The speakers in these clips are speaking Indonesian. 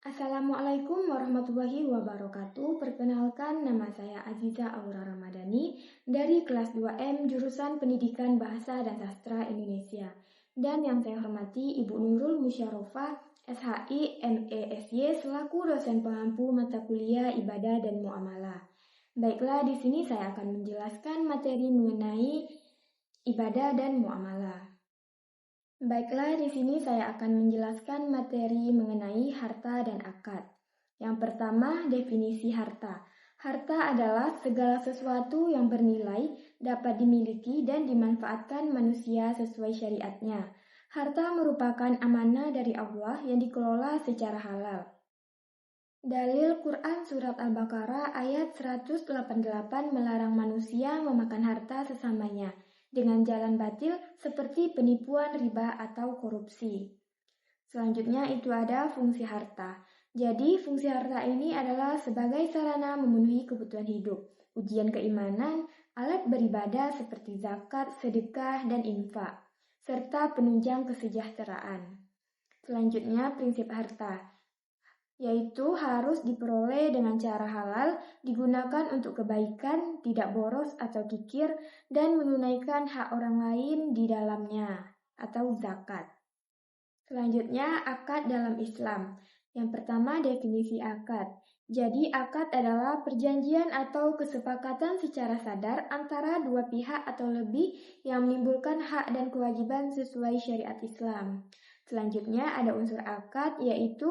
Assalamualaikum warahmatullahi wabarakatuh. Perkenalkan, nama saya Aziza Aura Ramadhani dari kelas 2M jurusan Pendidikan Bahasa dan Sastra Indonesia. Dan yang saya hormati Ibu Nurul Musyarofa, SHI MESY selaku dosen pengampu mata kuliah Ibadah dan Muamalah. Baiklah, di sini saya akan menjelaskan materi mengenai ibadah dan muamalah. Baiklah, di sini saya akan menjelaskan materi mengenai harta dan akad. Yang pertama, definisi harta. Harta adalah segala sesuatu yang bernilai, dapat dimiliki dan dimanfaatkan manusia sesuai syariatnya. Harta merupakan amanah dari Allah yang dikelola secara halal. Dalil Quran Surat Al-Baqarah ayat 188 melarang manusia memakan harta sesamanya dengan jalan batil seperti penipuan, riba, atau korupsi. Selanjutnya itu ada fungsi harta. Jadi fungsi harta ini adalah sebagai sarana memenuhi kebutuhan hidup, ujian keimanan, alat beribadah seperti zakat, sedekah, dan infak, serta penunjang kesejahteraan. Selanjutnya prinsip harta, yaitu harus diperoleh dengan cara halal, digunakan untuk kebaikan, tidak boros atau kikir, dan menunaikan hak orang lain di dalamnya, atau zakat. Selanjutnya, akad dalam Islam. Yang pertama, definisi akad. Jadi, akad adalah perjanjian atau kesepakatan secara sadar antara dua pihak atau lebih yang menimbulkan hak dan kewajiban sesuai syariat Islam. Selanjutnya, ada unsur akad, yaitu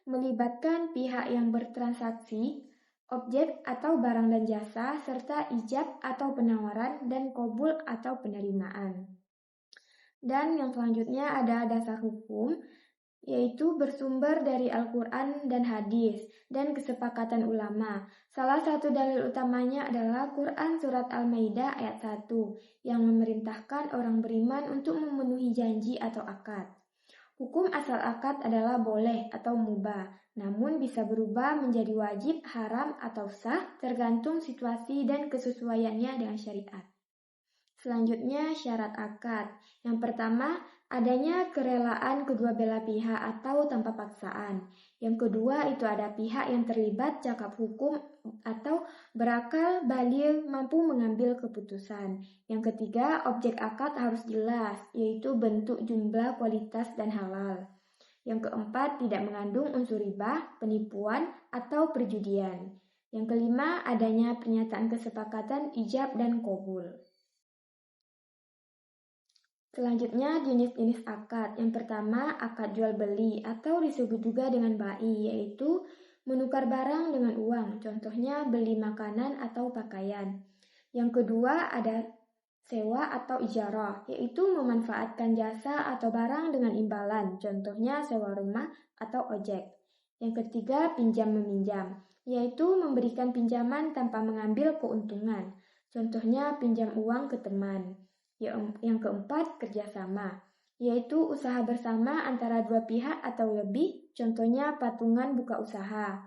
melibatkan pihak yang bertransaksi, objek atau barang dan jasa, serta ijab atau penawaran, dan qabul atau penerimaan. Dan yang selanjutnya ada dasar hukum, yaitu bersumber dari Al-Quran dan hadis, dan kesepakatan ulama. Salah satu dalil utamanya adalah Quran Surat Al-Maidah ayat 1, yang memerintahkan orang beriman untuk memenuhi janji atau akad. Hukum asal akad adalah boleh atau mubah, namun bisa berubah menjadi wajib, haram, atau sah, tergantung situasi dan kesesuaiannya dengan syariat. Selanjutnya, syarat akad. Yang pertama, adanya kerelaan kedua belah pihak atau tanpa paksaan. Yang kedua, itu ada pihak yang terlibat cakap hukum atau berakal, baligh, mampu mengambil keputusan. Yang ketiga, objek akad harus jelas, yaitu bentuk, jumlah, kualitas, dan halal. Yang keempat, tidak mengandung unsur riba, penipuan, atau perjudian. Yang kelima, adanya pernyataan kesepakatan ijab dan qabul. Selanjutnya, jenis-jenis akad. Yang pertama, akad jual beli atau disebut juga dengan bai, yaitu menukar barang dengan uang, contohnya beli makanan atau pakaian. Yang kedua, ada sewa atau ijarah, yaitu memanfaatkan jasa atau barang dengan imbalan, contohnya sewa rumah atau ojek. Yang ketiga, pinjam meminjam, yaitu memberikan pinjaman tanpa mengambil keuntungan, contohnya pinjam uang ke teman. Yang keempat, kerjasama, yaitu usaha bersama antara dua pihak atau lebih, contohnya patungan buka usaha.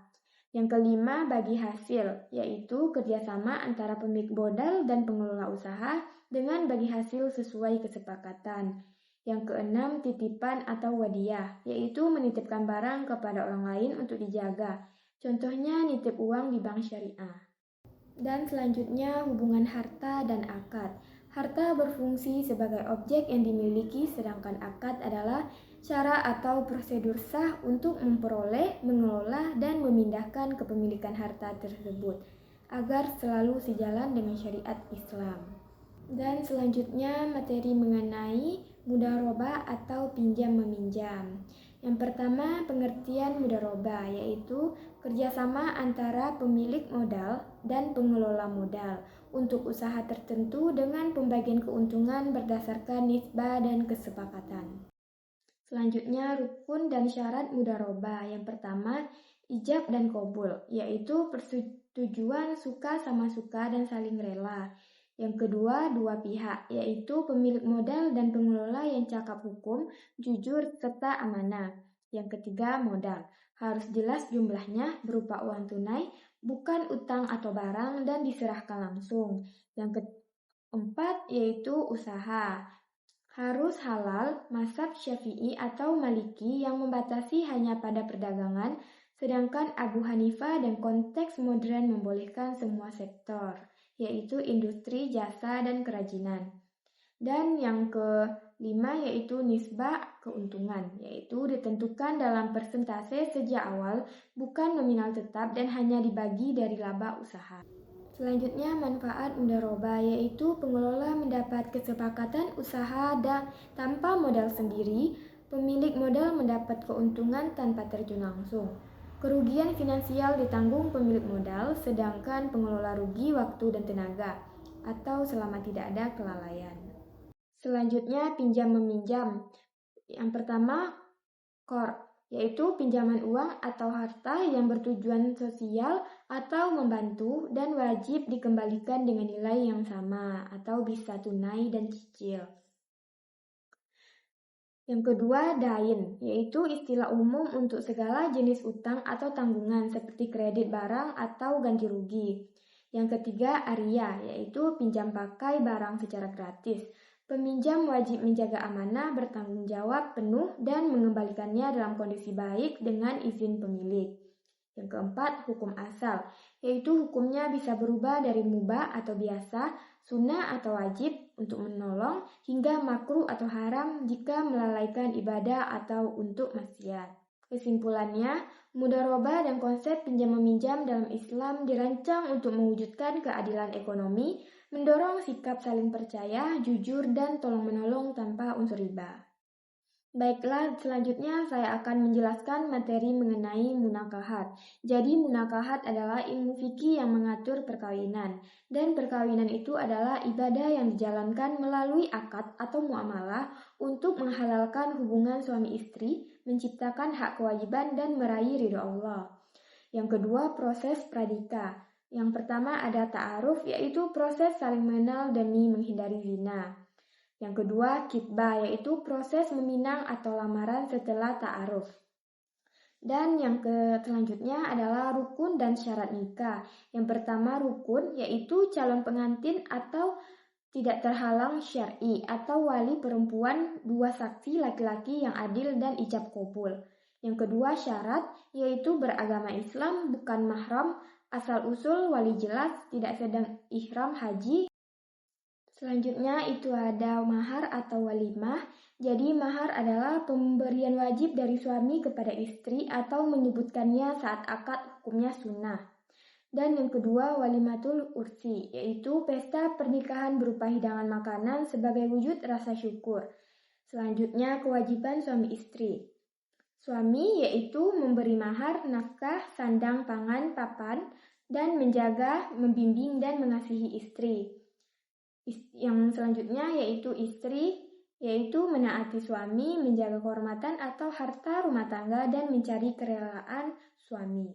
Yang kelima, bagi hasil, yaitu kerjasama antara pemilik modal dan pengelola usaha dengan bagi hasil sesuai kesepakatan. Yang keenam, titipan atau wadiah, yaitu menitipkan barang kepada orang lain untuk dijaga, contohnya nitip uang di bank syariah. Dan selanjutnya, hubungan harta dan akad. Harta berfungsi sebagai objek yang dimiliki, sedangkan akad adalah cara atau prosedur sah untuk memperoleh, mengelola, dan memindahkan kepemilikan harta tersebut agar selalu sejalan dengan syariat Islam. Dan selanjutnya materi mengenai mudharabah atau pinjam meminjam. Yang pertama, pengertian mudharabah, yaitu kerjasama antara pemilik modal dan pengelola modal untuk usaha tertentu dengan pembagian keuntungan berdasarkan nisbah dan kesepakatan. Selanjutnya, rukun dan syarat mudharabah. Yang pertama, ijab dan qabul, yaitu persetujuan suka sama suka dan saling rela. Yang kedua, dua pihak, yaitu pemilik modal dan pengelola yang cakap hukum, jujur, serta amanah. Yang ketiga, modal. Harus jelas jumlahnya berupa uang tunai, bukan utang atau barang, dan diserahkan langsung. Yang keempat, yaitu usaha. Harus halal, mazhab Syafi'i atau Maliki yang membatasi hanya pada perdagangan, Sedangkan Abu Hanifah dan konteks modern membolehkan semua sektor, yaitu industri, jasa, dan kerajinan. Dan yang kelima yaitu nisbah keuntungan, yaitu ditentukan dalam persentase sejak awal, bukan nominal tetap dan hanya dibagi dari laba usaha. Selanjutnya manfaat mudharabah, yaitu pengelola mendapat kesepakatan usaha dan tanpa modal sendiri, pemilik modal mendapat keuntungan tanpa terjun langsung. Kerugian finansial ditanggung pemilik modal, sedangkan pengelola rugi waktu dan tenaga, atau selama tidak ada kelalaian. Selanjutnya pinjam-meminjam. Yang pertama, qard, yaitu pinjaman uang atau harta yang bertujuan sosial atau membantu dan wajib dikembalikan dengan nilai yang sama atau bisa tunai dan cicil. Yang kedua, dain, yaitu istilah umum untuk segala jenis utang atau tanggungan seperti kredit barang atau ganti rugi. Yang ketiga, aria, yaitu pinjam pakai barang secara gratis. Peminjam wajib menjaga amanah, bertanggung jawab penuh, dan mengembalikannya dalam kondisi baik dengan izin pemilik. Yang keempat, hukum asal, yaitu hukumnya bisa berubah dari mubah atau biasa, sunnah atau wajib untuk menolong, hingga makruh atau haram jika melalaikan ibadah atau untuk maksiat. Kesimpulannya, mudharabah dan konsep pinjam-meminjam dalam Islam dirancang untuk mewujudkan keadilan ekonomi, mendorong sikap saling percaya, jujur, dan tolong-menolong tanpa unsur riba. Baiklah, selanjutnya saya akan menjelaskan materi mengenai munakahat. Jadi munakahat adalah ilmu fikih yang mengatur perkawinan. Dan perkawinan itu adalah ibadah yang dijalankan melalui akad atau muamalah untuk menghalalkan hubungan suami istri, menciptakan hak kewajiban dan meraih ridho Allah. Yang kedua, proses pradika. Yang pertama ada ta'aruf, yaitu proses saling mengenal demi menghindari zina. Yang kedua, kitbah, yaitu proses meminang atau lamaran setelah ta'aruf. Dan yang selanjutnya adalah rukun dan syarat nikah. Yang pertama rukun, yaitu calon pengantin atau tidak terhalang syar'i atau wali perempuan, dua saksi laki-laki yang adil dan ijab kabul. Yang kedua syarat, yaitu beragama Islam, bukan mahram, asal-usul wali jelas, tidak sedang ihram haji. Selanjutnya itu ada mahar atau walimah. Jadi mahar adalah pemberian wajib dari suami kepada istri atau menyebutkannya saat akad, hukumnya sunnah. Dan yang kedua walimatul ursi, yaitu pesta pernikahan berupa hidangan makanan sebagai wujud rasa syukur. Selanjutnya kewajiban suami istri. Suami yaitu memberi mahar, nafkah, sandang, pangan, papan, dan menjaga, membimbing, dan mengasihi istri. Yang selanjutnya yaitu istri, yaitu menaati suami, menjaga kehormatan atau harta rumah tangga, dan mencari kerelaan suami.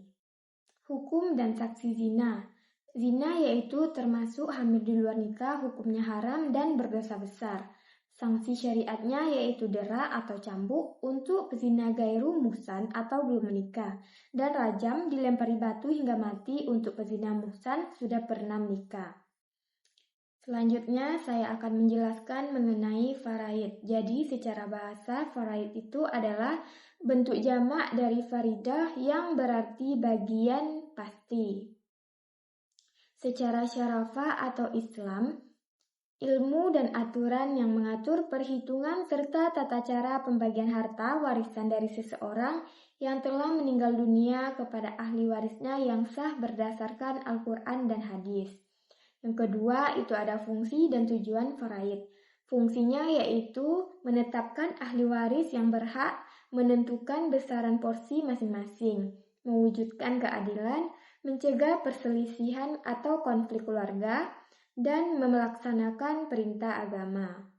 Hukum dan saksi zina. Zina yaitu termasuk hamil di luar nikah, hukumnya haram dan berdosa besar. Sanksi syariatnya yaitu dera atau cambuk untuk pezina gairu muhsan atau belum menikah, dan rajam dilempari batu hingga mati untuk pezina muhsan sudah pernah menikah. Selanjutnya saya akan menjelaskan mengenai faraid. Jadi secara bahasa faraid itu adalah bentuk jamak dari faridah yang berarti bagian pasti. Secara syarafah atau Islam, ilmu dan aturan yang mengatur perhitungan serta tata cara pembagian harta warisan dari seseorang yang telah meninggal dunia kepada ahli warisnya yang sah berdasarkan Al-Quran dan hadis. Yang kedua itu ada fungsi dan tujuan faraid. Fungsinya yaitu menetapkan ahli waris yang berhak, menentukan besaran porsi masing-masing, mewujudkan keadilan, mencegah perselisihan atau konflik keluarga, dan melaksanakan perintah agama.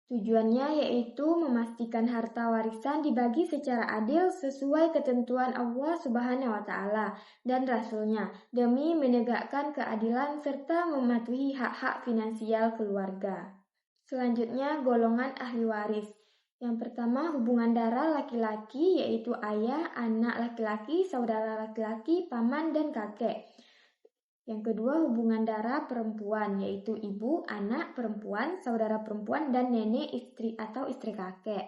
Tujuannya yaitu memastikan harta warisan dibagi secara adil sesuai ketentuan Allah Subhanahu wa Ta'ala dan Rasul-Nya demi menegakkan keadilan serta mematuhi hak-hak finansial keluarga. Selanjutnya golongan ahli waris. Yang pertama hubungan darah laki-laki yaitu ayah, anak laki-laki, saudara laki-laki, paman, dan kakek. Yang kedua hubungan darah perempuan yaitu ibu, anak perempuan, saudara perempuan, dan nenek istri atau istri kakek.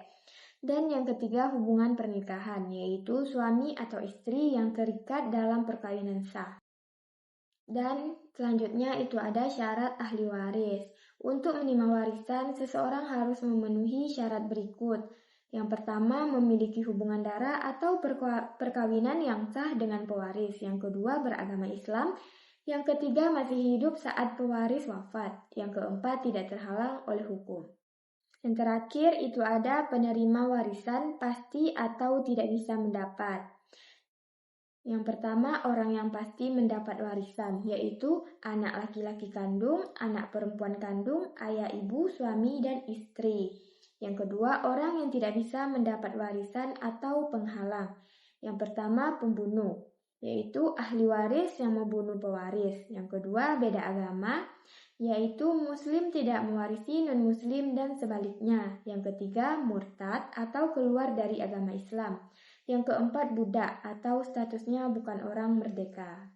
Dan yang ketiga hubungan pernikahan, yaitu suami atau istri yang terikat dalam perkawinan sah. Dan selanjutnya itu ada syarat ahli waris. Untuk menerima warisan, seseorang harus memenuhi syarat berikut. Yang pertama, memiliki hubungan darah atau perkawinan yang sah dengan pewaris. Yang kedua, beragama Islam. Yang ketiga, masih hidup saat pewaris wafat. Yang keempat, tidak terhalang oleh hukum. Yang terakhir itu ada penerima warisan pasti atau tidak bisa mendapat. Yang pertama, orang yang pasti mendapat warisan, yaitu anak laki-laki kandung, anak perempuan kandung, ayah ibu, suami, dan istri. Yang kedua, orang yang tidak bisa mendapat warisan atau penghalang. Yang pertama, pembunuh, yaitu ahli waris yang membunuh pewaris. Yang kedua, beda agama, yaitu muslim tidak mewarisi non-muslim dan sebaliknya. Yang ketiga, murtad atau keluar dari agama Islam. Yang keempat, budak atau statusnya bukan orang merdeka.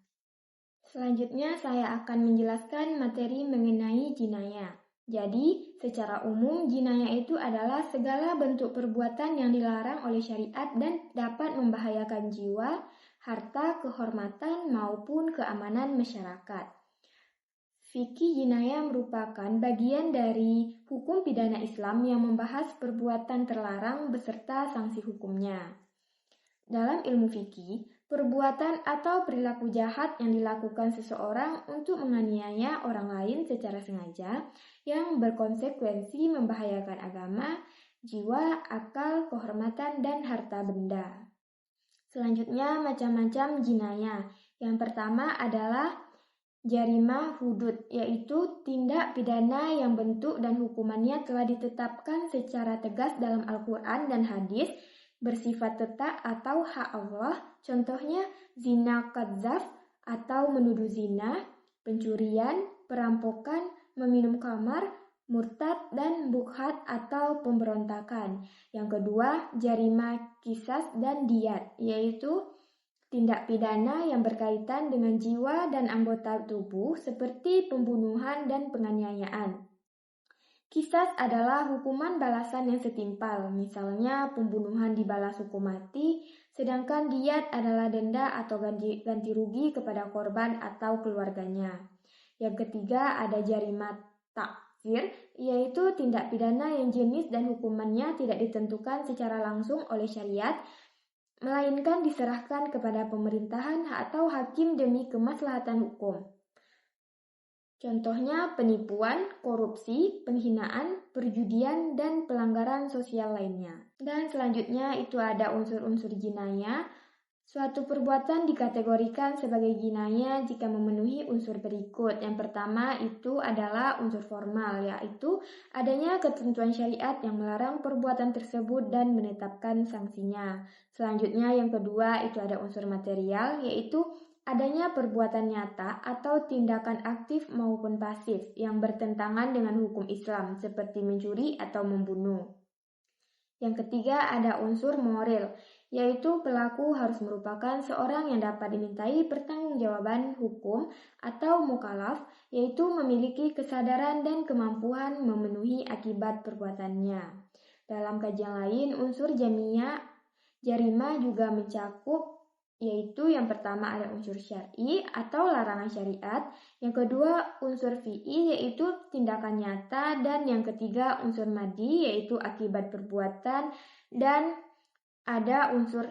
Selanjutnya saya akan menjelaskan materi mengenai jinayah. Jadi, secara umum jinayah itu adalah segala bentuk perbuatan yang dilarang oleh syariat dan dapat membahayakan jiwa, harta, kehormatan maupun keamanan masyarakat. Fikih jinayah merupakan bagian dari hukum pidana Islam yang membahas perbuatan terlarang beserta sanksi hukumnya. Dalam ilmu fikih, perbuatan atau perilaku jahat yang dilakukan seseorang untuk menganiaya orang lain secara sengaja yang berkonsekuensi membahayakan agama, jiwa, akal, kehormatan, dan harta benda. Selanjutnya, macam-macam jinayah. Yang pertama adalah jarimah hudud, yaitu tindak pidana yang bentuk dan hukumannya telah ditetapkan secara tegas dalam Al-Quran dan hadis, bersifat tetap atau hak Allah, contohnya zina qadzaf atau menuduh zina, pencurian, perampokan, meminum khamar, murtad, dan bughat atau pemberontakan. Yang kedua, jarimah qisas dan diyat, yaitu tindak pidana yang berkaitan dengan jiwa dan anggota tubuh seperti pembunuhan dan penganiayaan. Qisas adalah hukuman balasan yang setimpal, misalnya pembunuhan dibalas hukum mati, sedangkan diyat adalah denda atau ganti rugi kepada korban atau keluarganya. Yang ketiga ada jarimah takfir, yaitu tindak pidana yang jenis dan hukumannya tidak ditentukan secara langsung oleh syariat, melainkan diserahkan kepada pemerintahan atau hakim demi kemaslahatan hukum. Contohnya penipuan, korupsi, penghinaan, perjudian, dan pelanggaran sosial lainnya. Dan selanjutnya itu ada unsur-unsur jinayah. Suatu perbuatan dikategorikan sebagai jinayah jika memenuhi unsur berikut. Yang pertama itu adalah unsur formal, yaitu adanya ketentuan syariat yang melarang perbuatan tersebut dan menetapkan sanksinya. Selanjutnya yang kedua itu ada unsur material, yaitu adanya perbuatan nyata atau tindakan aktif maupun pasif yang bertentangan dengan hukum Islam seperti mencuri atau membunuh. Yang ketiga ada unsur moral, yaitu pelaku harus merupakan seorang yang dapat dimintai pertanggungjawaban hukum atau mukallaf, yaitu memiliki kesadaran dan kemampuan memenuhi akibat perbuatannya. Dalam kajian lain, unsur jarimah juga mencakup, yaitu yang pertama ada unsur syar'i atau larangan syariat, yang kedua unsur fi'i yaitu tindakan nyata, dan yang ketiga unsur maddi yaitu akibat perbuatan, dan ada unsur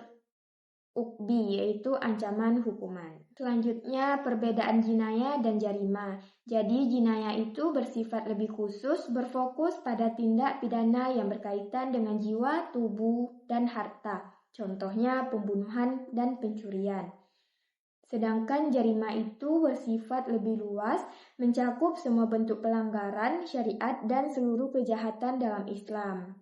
ukbi yaitu ancaman hukuman. Selanjutnya perbedaan jinayah dan jarimah. Jadi jinayah itu bersifat lebih khusus, berfokus pada tindak pidana yang berkaitan dengan jiwa, tubuh, dan harta. Contohnya pembunuhan dan pencurian. Sedangkan jarimah itu bersifat lebih luas, mencakup semua bentuk pelanggaran syariat dan seluruh kejahatan dalam Islam.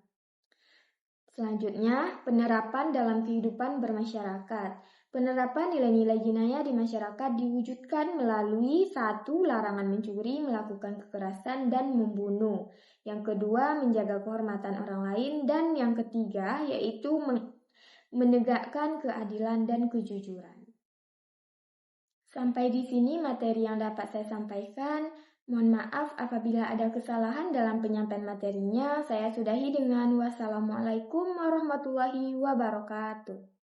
Selanjutnya, penerapan dalam kehidupan bermasyarakat. Penerapan nilai-nilai jinayah di masyarakat diwujudkan melalui 1. Larangan mencuri, melakukan kekerasan, dan membunuh. Yang kedua, menjaga kehormatan orang lain. Dan yang ketiga, yaitu menegakkan keadilan dan kejujuran. Sampai di sini materi yang dapat saya sampaikan. Mohon maaf apabila ada kesalahan dalam penyampaian materinya. Saya sudahi dengan wassalamualaikum warahmatullahi wabarakatuh.